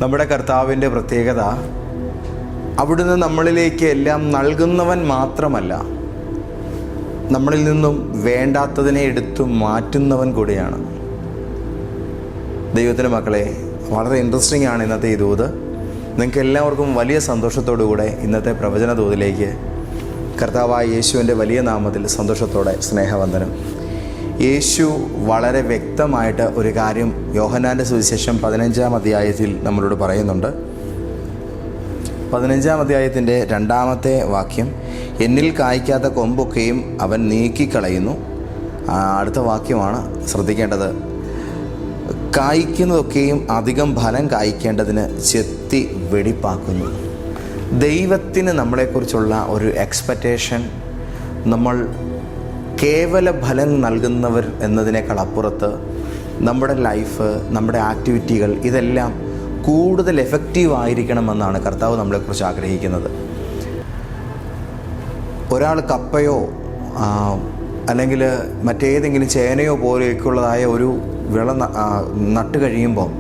നമ്മുടെ കർത്താവിൻ്റെ പ്രത്യേകത അവിടുന്ന് നമ്മളിലേക്ക് എല്ലാം നൽകുന്നവൻ മാത്രമല്ല, നമ്മളിൽ നിന്നും വേണ്ടാത്തതിനെ എടുത്തു മാറ്റുന്നവൻ കൂടിയാണ്. ദൈവത്തിൻ്റെ മക്കളെ, വളരെ ഇൻട്രസ്റ്റിംഗ് ആണ് ഇന്നത്തെ ഈ ദൂത്. നിങ്ങൾക്ക് എല്ലാവർക്കും വലിയ സന്തോഷത്തോടുകൂടെ ഇന്നത്തെ പ്രവചന ദൂതിലേക്ക് കർത്താവായ യേശുവിൻ്റെ വലിയ നാമത്തിൽ സന്തോഷത്തോടെ സ്നേഹവന്ദനം. യേശു വളരെ വ്യക്തമായിട്ട് ഒരു കാര്യം യോഹന്നാൻ്റെ സുവിശേഷം 15-ാം അധ്യായത്തിൽ നമ്മളോട് പറയുന്നുണ്ട്. 15-ാം അധ്യായത്തിൻ്റെ 2-ാമത്തെ വാക്യം, എന്നിൽ കായ്ക്കാത്ത കൊമ്പൊക്കെയും അവൻ നീക്കിക്കളയുന്നു. അടുത്ത വാക്യമാണ് ശ്രദ്ധിക്കേണ്ടത്. കായ്ക്കുന്നതൊക്കെയും അധികം ഫലം കായ്ക്കേണ്ടതിന് ചെത്തി വെടിപ്പാക്കുന്നു. ദൈവത്തിന് നമ്മളെക്കുറിച്ചുള്ള ഒരു എക്സ്പെക്റ്റേഷൻ, നമ്മൾ കേവല ഫലം നൽകുന്നവർ എന്നതിനേക്കാൾ അപ്പുറത്ത് നമ്മുടെ ലൈഫ്, നമ്മുടെ ആക്ടിവിറ്റികൾ ഇതെല്ലാം കൂടുതൽ എഫക്റ്റീവ് ആയിരിക്കണമെന്നാണ് കർത്താവ് നമ്മളെക്കുറിച്ച് ആഗ്രഹിക്കുന്നത്. ഒരാൾ കപ്പയോ അല്ലെങ്കിൽ മറ്റേതെങ്കിലും ചേനയോ പോലെയൊക്കെയുള്ളതായ ഒരു വിള നട്ട് കഴിയുമ്പോൾ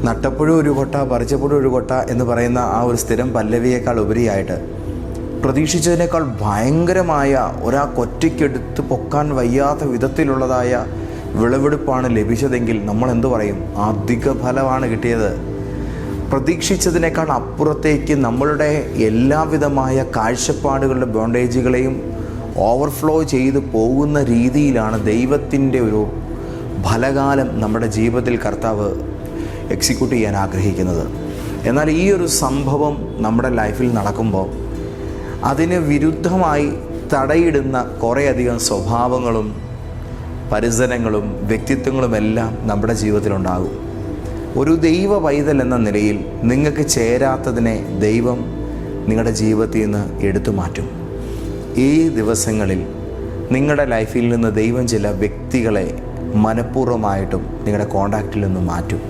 നട്ടപ്പോഴും ഒരു കൊട്ട പറിച്ചപ്പോഴും ഒരു കൊട്ട എന്ന് പറയുന്ന ആ ഒരു സ്ഥിരം പല്ലവിയേക്കാൾ ഉപരിയായിട്ട് പ്രതീക്ഷിച്ചതിനേക്കാൾ ഭയങ്കരമായ ഒരാൾക്കൊറ്റയ്ക്കെടുത്ത് പൊക്കാൻ വയ്യാത്ത വിധത്തിലുള്ളതായ വിളവെടുപ്പാണ് ലഭിച്ചതെങ്കിൽ നമ്മൾ എന്തു പറയും? അധിക ഫലമാണ് കിട്ടിയത്. പ്രതീക്ഷിച്ചതിനേക്കാൾ അപ്പുറത്തേക്ക് നമ്മളുടെ എല്ലാവിധമായ കാഴ്ചപ്പാടുകളുടെ ബോണ്ടേജുകളെയും ഓവർഫ്ലോ ചെയ്ത് പോകുന്ന രീതിയിലാണ് ദൈവത്തിൻ്റെ ഒരു ഫലകാലം നമ്മുടെ ജീവിതത്തിൽ കർത്താവ് എക്സിക്യൂട്ട് ചെയ്യാൻ ആഗ്രഹിക്കുന്നത്. എന്നാൽ ഈ ഒരു സംഭവം നമ്മുടെ ലൈഫിൽ നടക്കുമ്പോൾ അതിന് വിരുദ്ധമായി തടയിടുന്ന കുറേയധികം സ്വഭാവങ്ങളും പരിസരങ്ങളും വ്യക്തിത്വങ്ങളുമെല്ലാം നമ്മുടെ ജീവിതത്തിലുണ്ടാകും. ഒരു ദൈവ പൈതൽ എന്ന നിലയിൽ നിങ്ങൾക്ക് ചേരാത്തതിനെ ദൈവം നിങ്ങളുടെ ജീവിതത്തിൽ നിന്ന് എടുത്തു മാറ്റും. ഈ ദിവസങ്ങളിൽ നിങ്ങളുടെ ലൈഫിൽ നിന്ന് ദൈവം ചില വ്യക്തികളെ മനഃപൂർവ്വമായിട്ടും നിങ്ങളുടെ കോണ്ടാക്റ്റിൽ നിന്ന് മാറ്റും.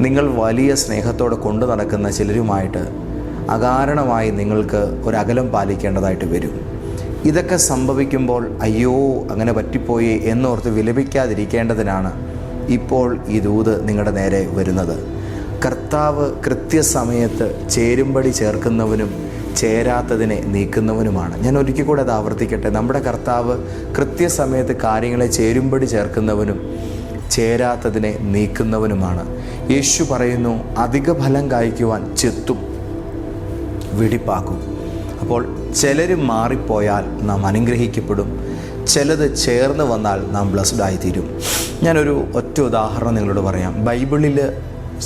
നിങ്ങൾ വലിയ സ്നേഹത്തോടെ കൊണ്ടു നടക്കുന്ന ചിലരുമായിട്ട് അകാരണമായി നിങ്ങൾക്ക് ഒരകലം പാലിക്കേണ്ടതായിട്ട് വരും. ഇതൊക്കെ സംഭവിക്കുമ്പോൾ അയ്യോ അങ്ങനെ പറ്റിപ്പോയി എന്നോർത്ത് വിലപിക്കാതിരിക്കേണ്ടതിനാണ് ഇപ്പോൾ ഈ ദൂത് നിങ്ങളുടെ നേരെ വരുന്നത്. കർത്താവ് കൃത്യസമയത്ത് ചേരുംപടി ചേർക്കുന്നവനും ചേരാത്തതിനെ നീക്കുന്നവനുമാണ്. ഞാൻ ഒരിക്കൽ കൂടെ അത് ആവർത്തിക്കട്ടെ. നമ്മുടെ കർത്താവ് കൃത്യസമയത്ത് കാര്യങ്ങളെ ചേരുംപടി ചേർക്കുന്നവനും ചേരാത്തതിനെ നീക്കുന്നവനുമാണ്. യേശു പറയുന്നു, അധിക ഫലം കായ്ക്കുവാൻ ചെത്തും, വെടിപ്പാക്കും. അപ്പോൾ ചിലർ മാറിപ്പോയാൽ നാം അനുഗ്രഹിക്കപ്പെടും, ചിലത് ചേർന്ന് വന്നാൽ നാം ബ്ലസ്ഡ് ആയിത്തീരും. ഞാനൊരു ഒറ്റ ഉദാഹരണം നിങ്ങളോട് പറയാം. ബൈബിളിൽ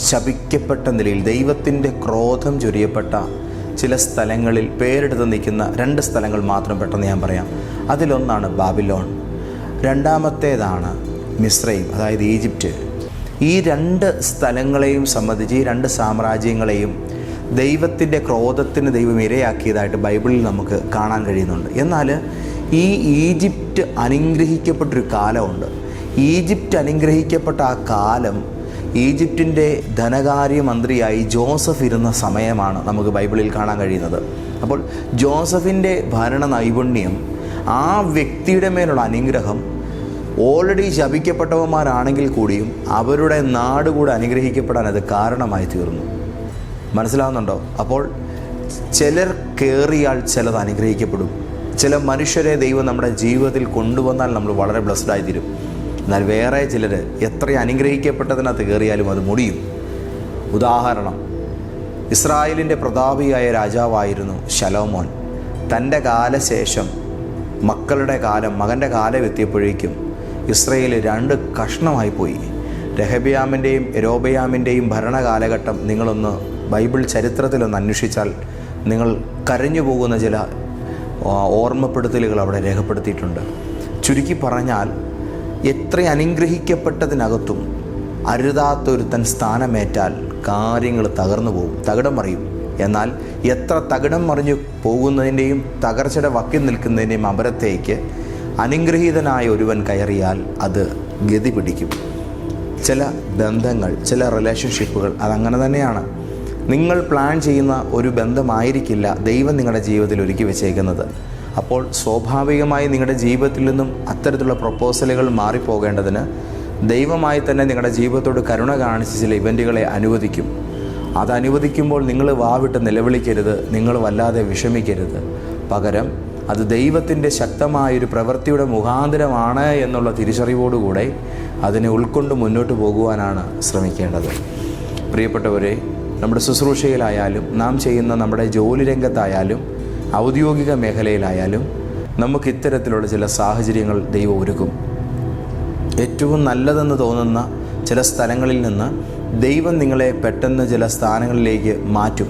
ശപിക്കപ്പെട്ട നിലയിൽ ദൈവത്തിൻ്റെ ക്രോധം ചൊരിയപ്പെട്ട ചില സ്ഥലങ്ങളിൽ പേരെടുത്ത് നിൽക്കുന്ന 2 സ്ഥലങ്ങൾ മാത്രം പെട്ടെന്ന് ഞാൻ പറയാം. അതിലൊന്നാണ് ബാബിലോൺ, രണ്ടാമത്തേതാണ് മിസ്രൈം, അതായത് ഈജിപ്റ്റ്. ഈ 2 സ്ഥലങ്ങളെയും സംബന്ധിച്ച്, ഈ 2 സാമ്രാജ്യങ്ങളെയും ദൈവത്തിൻ്റെ ക്രോധത്തിന് ദൈവം ഇരയാക്കിയതായിട്ട് ബൈബിളിൽ നമുക്ക് കാണാൻ കഴിയുന്നുണ്ട്. എന്നാൽ ഈ ഈജിപ്റ്റ് അനുഗ്രഹിക്കപ്പെട്ടൊരു കാലമുണ്ട്. ഈജിപ്റ്റ് അനുഗ്രഹിക്കപ്പെട്ട ആ കാലം ഈജിപ്റ്റിൻ്റെ ധനകാര്യമന്ത്രിയായി ജോസഫ് ഇരുന്ന സമയമാണ് നമുക്ക് ബൈബിളിൽ കാണാൻ കഴിയുന്നത്. അപ്പോൾ ജോസഫിൻ്റെ ഭരണ നൈപുണ്യം, ആ വ്യക്തിയുടെ മേലുള്ള അനുഗ്രഹം, ഓൾറെഡി ശപിക്കപ്പെട്ടവന്മാരാണെങ്കിൽ കൂടിയും അവരുടെ നാട് കൂടെ അനുഗ്രഹിക്കപ്പെടാൻ അത് കാരണമായി തീർന്നു. മനസ്സിലാവുന്നുണ്ടോ? അപ്പോൾ ചിലർ കയറിയാൽ ചിലത് അനുഗ്രഹിക്കപ്പെടും. ചില മനുഷ്യരെ ദൈവം നമ്മുടെ ജീവിതത്തിൽ കൊണ്ടുവന്നാൽ നമ്മൾ വളരെ ബ്ലസ്ഡായി തീരും. എന്നാൽ വേറെ ചിലർ എത്ര അനുഗ്രഹിക്കപ്പെട്ടതിനകത്ത് കയറിയാലും അത് മുടിയും. ഉദാഹരണം, ഇസ്രായേലിൻ്റെ പ്രതാപിയായ രാജാവായിരുന്നു ശലോമോൻ. തൻ്റെ കാലശേഷം മകൻ്റെ കാലം എത്തിയപ്പോഴേക്കും ഇസ്രായേൽ 2 കഷ്ണമായി പോയി. രെഹബയാമിൻ്റെയും യെരോബയാമിൻ്റെയും ഭരണകാലഘട്ടം നിങ്ങളൊന്ന് ബൈബിൾ ചരിത്രത്തിലൊന്ന് അന്വേഷിച്ചാൽ നിങ്ങൾ കരഞ്ഞു പോകുന്ന ചില ഓർമ്മപ്പെടുത്തലുകൾ അവിടെ രേഖപ്പെടുത്തിയിട്ടുണ്ട്. ചുരുക്കി പറഞ്ഞാൽ, എത്ര അനുഗ്രഹിക്കപ്പെട്ടതിനകത്തും അരുതാത്തൊരുത്തൻ സ്ഥാനമേറ്റാൽ കാര്യങ്ങൾ തകർന്നു പോകും, തകിടം മറിയും. എന്നാൽ എത്ര തകിടം മറിഞ്ഞു പോകുന്നതിൻ്റെയും തകർച്ചയുടെ വക്കിൽ നിൽക്കുന്നതിൻ്റെയും അപരത്തേക്ക് അനുഗ്രഹീതനായ ഒരുവൻ കയറിയാൽ അത് ഗതി പിടിക്കും. ചില ബന്ധങ്ങൾ, ചില റിലേഷൻഷിപ്പുകൾ അതങ്ങനെ തന്നെയാണ്. നിങ്ങൾ പ്ലാൻ ചെയ്യുന്ന ഒരു ബന്ധമായിരിക്കില്ല ദൈവം നിങ്ങളുടെ ജീവിതത്തിൽ ഒരുക്കി വെച്ചേക്കുന്നത്. അപ്പോൾ സ്വാഭാവികമായി നിങ്ങളുടെ ജീവിതത്തിൽ നിന്നും അത്തരത്തിലുള്ള പ്രപ്പോസലുകൾ മാറിപ്പോകേണ്ടതിന് ദൈവമായി തന്നെ നിങ്ങളുടെ ജീവിതത്തോട് കരുണ കാണിച്ച് ചില ഇവൻറ്റുകളെ അനുവദിക്കും. അത് അനുവദിക്കുമ്പോൾ നിങ്ങൾ വാവിട്ട് നിലവിളിക്കരുത്, നിങ്ങൾ വല്ലാതെ വിഷമിക്കരുത്. പകരം അത് ദൈവത്തിൻ്റെ ശക്തമായൊരു പ്രവൃത്തിയുടെ മുഖാന്തരമാണ് എന്നുള്ള തിരിച്ചറിവോടുകൂടെ അതിനെ ഉൾക്കൊണ്ട് മുന്നോട്ട് പോകുവാനാണ് ശ്രമിക്കേണ്ടത്. പ്രിയപ്പെട്ടവരെ, നമ്മുടെ ശുശ്രൂഷയിലായാലും നാം ചെയ്യുന്ന നമ്മുടെ ജോലി രംഗത്തായാലും ഔദ്യോഗിക മേഖലയിലായാലും നമുക്ക് ഇത്തരത്തിലുള്ള ചില സാഹചര്യങ്ങൾ ദൈവം ഒരുക്കും. ഏറ്റവും നല്ലതെന്ന് തോന്നുന്ന ചില സ്ഥലങ്ങളിൽ നിന്ന് ദൈവം നിങ്ങളെ പെട്ടെന്ന് ചില സ്ഥാനങ്ങളിലേക്ക് മാറ്റും.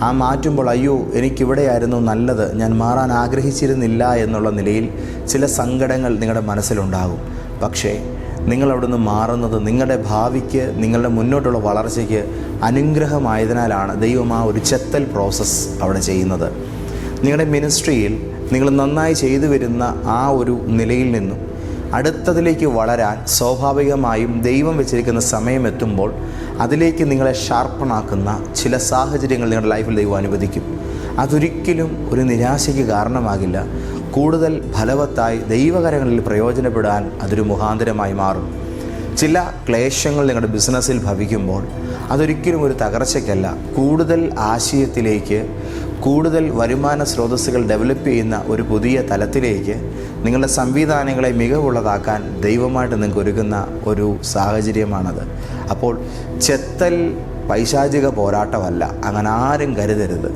ആ മാറ്റുമ്പോൾ അയ്യോ എനിക്കിവിടെയായിരുന്നു നല്ലത്, ഞാൻ മാറാൻ ആഗ്രഹിച്ചിരുന്നില്ല എന്നുള്ള നിലയിൽ ചില സങ്കടങ്ങൾ നിങ്ങളുടെ മനസ്സിലുണ്ടാകും. പക്ഷേ നിങ്ങളവിടുന്ന് മാറുന്നത് നിങ്ങളുടെ ഭാവിക്ക്, നിങ്ങളുടെ മുന്നോട്ടുള്ള വളർച്ചയ്ക്ക് അനുഗ്രഹമായതിനാലാണ് ദൈവം ആ ഒരു ചെത്തൽ പ്രോസസ്സ് അവിടെ ചെയ്യുന്നത്. നിങ്ങളുടെ മിനിസ്ട്രിയിൽ നിങ്ങൾ നന്നായി ചെയ്തു വരുന്ന ആ ഒരു നിലയിൽ നിന്നും അടുത്തതിലേക്ക് വളരാൻ സ്വാഭാവികമായും ദൈവം വെച്ചിരിക്കുന്ന സമയമെത്തുമ്പോൾ അതിലേക്ക് നിങ്ങളെ ഷാർപ്പണാക്കുന്ന ചില സാഹചര്യങ്ങൾ നിങ്ങളുടെ ലൈഫിൽ ദൈവം അനുവദിക്കും. അതൊരിക്കലും ഒരു നിരാശയ്ക്ക് കാരണമാകില്ല. കൂടുതൽ ഫലവത്തായി ദൈവകരങ്ങളിൽ പ്രയോജനപ്പെടാൻ അതൊരു മുഖാന്തരമായി മാറും. ചില ക്ലേശങ്ങൾ നിങ്ങളുടെ ബിസിനസ്സിൽ ഭവിക്കുമ്പോൾ അതൊരിക്കലും ഒരു തകർച്ചയ്ക്കല്ല, കൂടുതൽ ആശയത്തിലേക്ക്, കൂടുതൽ വരുമാന സ്രോതസ്സുകൾ ഡെവലപ്പ് ചെയ്യുന്ന ഒരു പുതിയ തലത്തിലേക്ക് നിങ്ങളുടെ സംവിധാനങ്ങളെ മികവുള്ളതാക്കാൻ ദൈവമായിട്ട് നിങ്ങൾക്ക് ഒരുക്കുന്ന ഒരു സാഹചര്യമാണത്. അപ്പോൾ ചെത്തൽ പൈശാചിക പോരാട്ടമല്ല, അങ്ങനെ ആരും കരുതരുത്.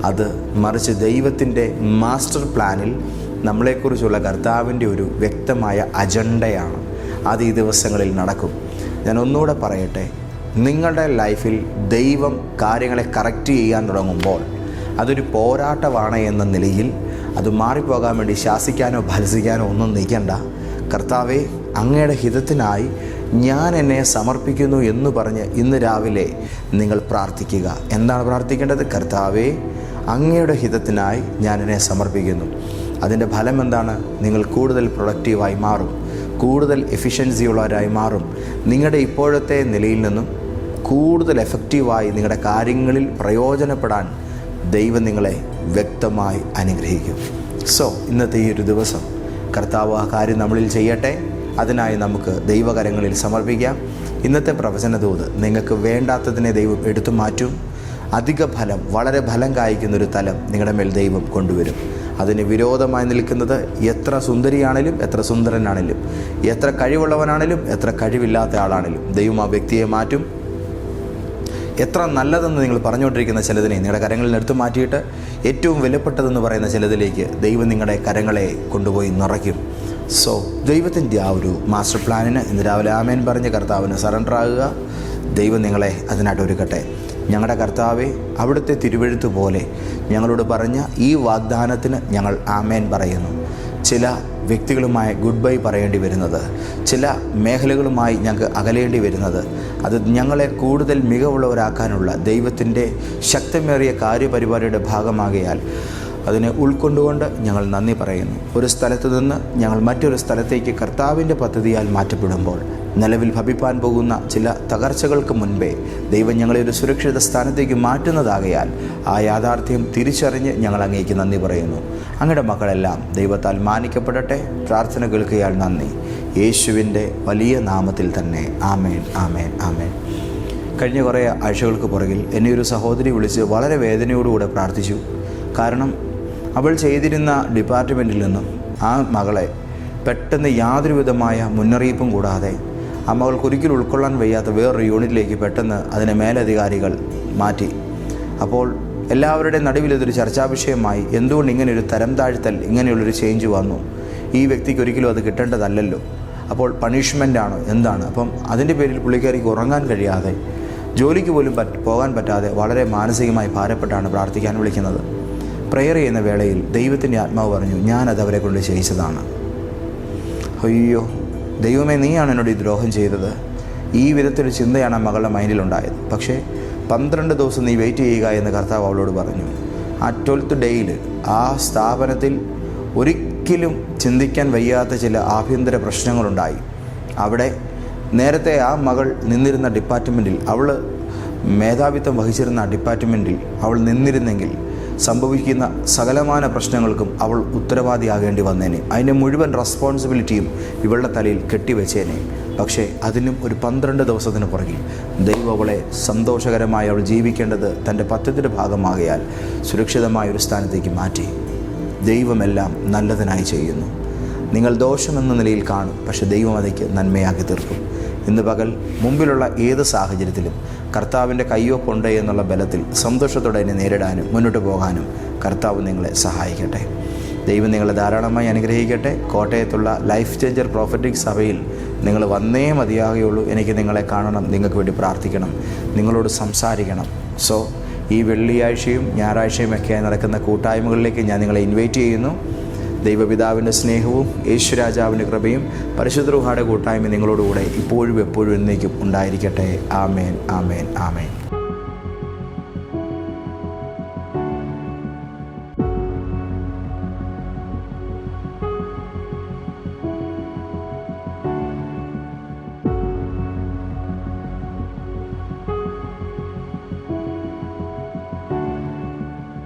അത് മറിച്ച് ദൈവത്തിൻ്റെ മാസ്റ്റർ പ്ലാനിൽ നമ്മളെക്കുറിച്ചുള്ള കർത്താവിൻ്റെ ഒരു വ്യക്തമായ അജണ്ടയാണ്. അത് ഈ ദിവസങ്ങളിൽ നടക്കും. ഞാൻ ഒന്നുകൂടെ പറയട്ടെ, നിങ്ങളുടെ ലൈഫിൽ ദൈവം കാര്യങ്ങളെ കറക്റ്റ് ചെയ്യാൻ തുടങ്ങുമ്പോൾ അതൊരു പോരാട്ടമാണ് എന്ന നിലയിൽ അത് മാറിപ്പോകാൻ വേണ്ടി ശാസിക്കാനോ ഭത്സിക്കാനോ ഒന്നും നിൽക്കണ്ട. കർത്താവേ, അങ്ങയുടെ ഹിതത്തിനായി ഞാൻ എന്നെ സമർപ്പിക്കുന്നു എന്ന് പറഞ്ഞ് ഇന്ന് രാവിലെ നിങ്ങൾ പ്രാർത്ഥിക്കുക. എന്താണ് പ്രാർത്ഥിക്കേണ്ടത്? കർത്താവേ, അങ്ങയുടെ ഹിതത്തിനായി ഞാൻ എന്നെ സമർപ്പിക്കുന്നു. അതിൻ്റെ ഫലം എന്താണ്? നിങ്ങൾ കൂടുതൽ പ്രൊഡക്റ്റീവായി മാറും, കൂടുതൽ എഫിഷ്യൻസിയുള്ളവരായി മാറും. നിങ്ങളുടെ ഇപ്പോഴത്തെ നിലയിൽ നിന്നും കൂടുതൽ എഫക്റ്റീവായി നിങ്ങളുടെ കാര്യങ്ങളിൽ പ്രയോജനപ്പെടാൻ ദൈവം നിങ്ങളെ വ്യക്തമായി അനുഗ്രഹിക്കും. സോ ഇന്നത്തെ ഈ ഒരു ദിവസം കർത്താവ് ആ കാര്യം നമ്മളിൽ ചെയ്യട്ടെ. അതിനായി നമുക്ക് ദൈവകരങ്ങളിൽ സമർപ്പിക്കാം. ഇന്നത്തെ പ്രവചനദൂത് നിങ്ങൾക്ക് വേണ്ടാത്തതിനെ ദൈവം എടുത്തു മാറ്റും. അധിക ഫലം, വളരെ ഫലം കായ്ക്കുന്നൊരു തലം നിങ്ങളുടെ മേൽ ദൈവം കൊണ്ടുവരും. അതിന് വിരോധമായി നിൽക്കുന്നത് എത്ര സുന്ദരിയാണെങ്കിലും, എത്ര സുന്ദരനാണെങ്കിലും, എത്ര കഴിവുള്ളവനാണെങ്കിലും, എത്ര കഴിവില്ലാത്ത ആളാണെങ്കിലും ദൈവം ആ വ്യക്തിയെ മാറ്റും. എത്ര നല്ലതെന്ന് നിങ്ങൾ പറഞ്ഞുകൊണ്ടിരിക്കുന്ന ചിലതിനെ നിങ്ങളുടെ കരങ്ങളിൽ നിന്ന് എടുത്തു മാറ്റിയിട്ട് ഏറ്റവും വിലപ്പെട്ടതെന്ന് പറയുന്ന ചിലതിലേക്ക് ദൈവം നിങ്ങളുടെ കരങ്ങളെ കൊണ്ടുപോയി നിറയ്ക്കും. സോ ദൈവത്തിൻ്റെ ആ ഒരു മാസ്റ്റർ പ്ലാനിന് ഇന്ന് രാവിലെ ആമേൻ പറഞ്ഞ് കർത്താവിന് സറണ്ടർ ആകുക. ദൈവം നിങ്ങളെ അതിനായിട്ട് ഒരുക്കട്ടെ. ഞങ്ങളുടെ കർത്താവെ, അവിടുത്തെ തിരുവെഴുത്ത് പോലെ ഞങ്ങളോട് പറഞ്ഞ ഈ വാഗ്ദാനത്തിന് ഞങ്ങൾ ആമേൻ പറയുന്നു. ചില വ്യക്തികളുമായി ഗുഡ് ബൈ പറയേണ്ടി വരുന്നത്, ചില മേഖലകളുമായി ഞങ്ങൾക്ക് അകലേണ്ടി വരുന്നത്, അത് ഞങ്ങളെ കൂടുതൽ മികവുള്ളവരാക്കാനുള്ള ദൈവത്തിൻ്റെ ശക്തമേറിയ കാര്യപരിപാടിയുടെ ഭാഗമാകിയാൽ അതിനെ ഉൾക്കൊണ്ടുകൊണ്ട് ഞങ്ങൾ നന്ദി പറയുന്നു. ഒരു സ്ഥലത്ത് നിന്ന് ഞങ്ങൾ മറ്റൊരു സ്ഥലത്തേക്ക് കർത്താവിൻ്റെ പദ്ധതിയാൽ മാറ്റപ്പെടുമ്പോൾ നിലവിൽ ഭവിപ്പാൻ പോകുന്ന ചില തകർച്ചകൾക്ക് മുൻപേ ദൈവം ഞങ്ങളെ ഒരു സുരക്ഷിത സ്ഥാനത്തേക്ക് മാറ്റുന്നതാകയാൽ ആ യാഥാർത്ഥ്യം തിരിച്ചറിഞ്ഞ് ഞങ്ങൾ അങ്ങേക്ക് നന്ദി പറയുന്നു. അങ്ങയുടെ മക്കളെല്ലാം ദൈവത്താൽ മാനിക്കപ്പെടട്ടെ. പ്രാർത്ഥന കേൾക്കുകയാൽ നന്ദി. യേശുവിൻ്റെ വലിയ നാമത്തിൽ തന്നെ ആമേൻ, ആമേൻ, ആമേൻ. കഴിഞ്ഞ കുറേ ആഴ്ചകൾക്ക് പുറകിൽ എന്നെ ഒരു സഹോദരി വിളിച്ച് വളരെ വേദനയോടുകൂടെ പ്രാർത്ഥിച്ചു. കാരണം അവൾ ചെയ്തിരുന്ന ഡിപ്പാർട്ട്മെൻറ്റിൽ നിന്നും ആ മകളെ പെട്ടെന്ന് യാതൊരു വിധമായ മുന്നറിയിപ്പും കൂടാതെ ആ മകൾക്ക് ഒരിക്കലും ഉൾക്കൊള്ളാൻ വയ്യാത്ത വേറൊരു യൂണിറ്റിലേക്ക് പെട്ടെന്ന് അതിനെ മേലധികാരികൾ മാറ്റി. അപ്പോൾ എല്ലാവരുടെയും നടുവിൽ ഇതൊരു ചർച്ചാ വിഷയമായി. എന്തുകൊണ്ട് ഇങ്ങനെയൊരു തരം താഴ്ത്തൽ, ഇങ്ങനെയുള്ളൊരു ചേഞ്ച് വന്നു? ഈ വ്യക്തിക്ക് ഒരിക്കലും അത് കിട്ടേണ്ടതല്ലല്ലോ. അപ്പോൾ പണിഷ്മെൻ്റാണോ എന്താണ്? അപ്പം അതിൻ്റെ പേരിൽ പുള്ളിക്കാരിക്ക് ഉറങ്ങാൻ കഴിയാതെ, ജോലിക്ക് പോലും പോകാൻ പറ്റാതെ വളരെ മാനസികമായി ഭാരപ്പെട്ടാണ് പ്രാർത്ഥിക്കാൻ വിളിക്കുന്നത്. പ്രെയർ ചെയ്യുന്ന വേളയിൽ ദൈവത്തിൻ്റെ ആത്മാവ് പറഞ്ഞു, ഞാനത് അവരെ കൊണ്ട് ചെയ്യിച്ചതാണ്. അയ്യോ ദൈവമേ, നീയാണ് എന്നോട് ഈ ദ്രോഹം ചെയ്തത്. ഈ വിധത്തിലൊരു ചിന്തയാണ് ആ മകളുടെ മൈൻഡിലുണ്ടായത്. പക്ഷേ 12 ദിവസം നീ വെയിറ്റ് ചെയ്യുക എന്ന് കർത്താവ് അവളോട് പറഞ്ഞു. ആ 12th ഡേയിൽ ആ സ്ഥാപനത്തിൽ ഒരിക്കലും ചിന്തിക്കാൻ വയ്യാത്ത ചില ആഭ്യന്തര പ്രശ്നങ്ങളുണ്ടായി. അവിടെ നേരത്തെ ആ മകൾ നിന്നിരുന്ന ഡിപ്പാർട്ട്മെൻറ്റിൽ, അവൾ മേധാവിത്വം വഹിച്ചിരുന്ന ഡിപ്പാർട്ട്മെൻറ്റിൽ അവൾ നിന്നിരുന്നെങ്കിൽ സംഭവിക്കുന്ന സകലമാന പ്രശ്നങ്ങൾക്കും അവൾ ഉത്തരവാദിയാകേണ്ടി വന്നേനെ. അതിൻ്റെ മുഴുവൻ റെസ്പോൺസിബിലിറ്റിയും ഇവളുടെ തലയിൽ കെട്ടിവെച്ചേനെ. പക്ഷേ അതിനും ഒരു 12 ദിവസത്തിന് പുറകിൽ ദൈവം അവളെ സന്തോഷകരമായി അവൾ ജീവിക്കേണ്ടത് തൻ്റെ പദ്ധതിയുടെ ഭാഗമാകയാൽ സുരക്ഷിതമായ ഒരു സ്ഥാനത്തേക്ക് മാറ്റി. ദൈവമെല്ലാം നല്ലതിനായി ചെയ്യുന്നു. നിങ്ങൾ ദോഷമെന്ന നിലയിൽ കാണും, പക്ഷേ ദൈവം അതേക്ക് നന്മയാക്കി തീർക്കും. ഇന്ന് പകൽ മുമ്പിലുള്ള ഏത് സാഹചര്യത്തിലും കർത്താവിൻ്റെ കയ്യൊപ്പുണ്ട് എന്നുള്ള ബലത്തിൽ സന്തോഷത്തോടെ അതിനെ നേരിടാനും മുന്നോട്ട് പോകാനും കർത്താവ് നിങ്ങളെ സഹായിക്കട്ടെ. ദൈവം നിങ്ങളെ ധാരാളമായി അനുഗ്രഹിക്കട്ടെ. കോട്ടയത്തുള്ള ലൈഫ് ചേഞ്ചർ പ്രോഫറ്റിക് സഭയിൽ നിങ്ങൾ വന്നേ മതിയാകുകയുള്ളൂ. എനിക്ക് നിങ്ങളെ കാണണം, നിങ്ങൾക്ക് വേണ്ടി പ്രാർത്ഥിക്കണം, നിങ്ങളോട് സംസാരിക്കണം. സോ ഈ വെള്ളിയാഴ്ചയും ഞായറാഴ്ചയുമൊക്കെയായി നടക്കുന്ന കൂട്ടായ്മകളിലേക്ക് ഞാൻ നിങ്ങളെ ഇൻവൈറ്റ് ചെയ്യുന്നു. ദൈവപിതാവിൻ്റെ സ്നേഹവും യേശുരാജാവിൻ്റെ കൃപയും പരിശുദ്ധ റൂഹായുടെ കൂട്ടായ്മ നിങ്ങളോടുകൂടെ ഇപ്പോഴും എപ്പോഴും എന്നേക്കും ഉണ്ടായിരിക്കട്ടെ. ആമേൻ, ആമേൻ, ആമേൻ.